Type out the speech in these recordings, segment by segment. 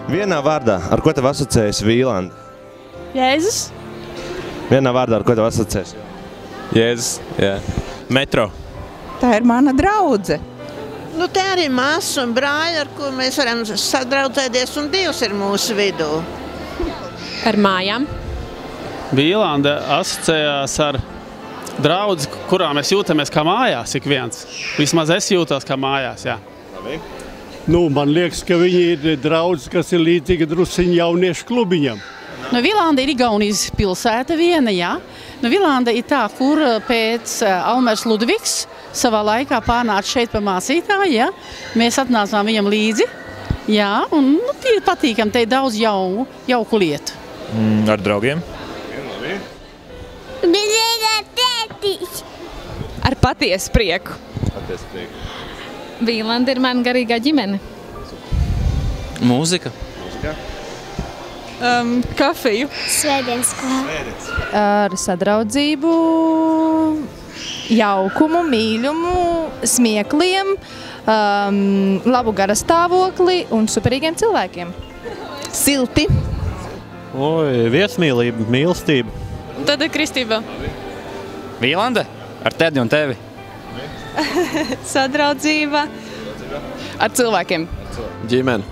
Vienā vārdā, ar ko tev asociējas Vīlanda? Jēzus. Vienā vārdā, ar ko tev asociējas? Jēzus, jā. Metro. Tā ir mana draudze. Nu, te arī māsas un brāļi, ar ko mēs varam sadraudzēties, un Dievs ir mūsu vidū. Ar mājām. Vīlanda asociējās ar draudzi, kurā mēs jūtamies kā mājās ik viens. Vismaz es jūtos kā mājās, jā. Nu, man liekas, ka viņi ir draudzi, kas ir līdzīgi drusciņi jauniešu klubiņam. Nu, Vīlanda ir Igaunijas pilsēta viena, jā. Nu, Vīlanda ir tā, kur pēc Almers Ludvigs savā laikā pārnāca šeit pa mācītāju, jā. Mēs atnācām viņam līdzi, jā, un nu, tie ir patīkami, te ir daudz jauku lietu. Ar draugiem? Ar patiesu prieku. Vīlanda ir man garīgā ģimene. Mūzika? Kafiju. Svētdienas skolā. Ar sadraudzību, jaukumu, mīļumu, smiekliem, labu garastāvokli un superīgiem cilvēkiem. Silti. Oi, viesmīlība, mīlestība. Tad ir kristība. Vīlanda? Ar tedi un tevi? Sadraudzība. Ar cilvēkiem. Ģimene.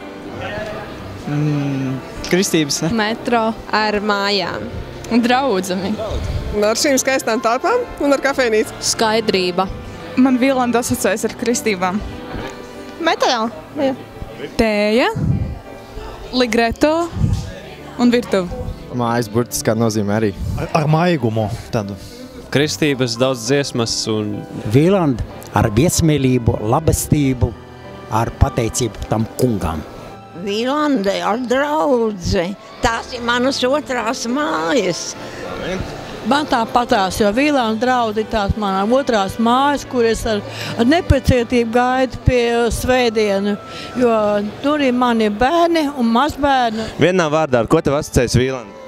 Kristības, ne? Metro. Ar mājām. Draudzami. Ar šīm skaistām telpām un ar kafejnīcu. Skaidrība. Man Vīlanda asociējas ar kristībām. Metāla. Tēja, ligreto un virtuve. Mājas burtiskā nozīmē arī. Ar maigumu tādu. Kristības, daudz dziesmas un... Vīlanda ar viesmīlību, labestību, ar pateicību tam kungam. Vīlanda ar draudzi. Tās ir manas otrās mājas. Man tā patās, jo Vīlanda draudzi ir tās manas otrās mājas, kur es ar nepacietību gaidu pie svētdienu, jo tur ir mani bērni un mazbērni. Vienā vārdā, ar ko tev asociējas Vīlanda?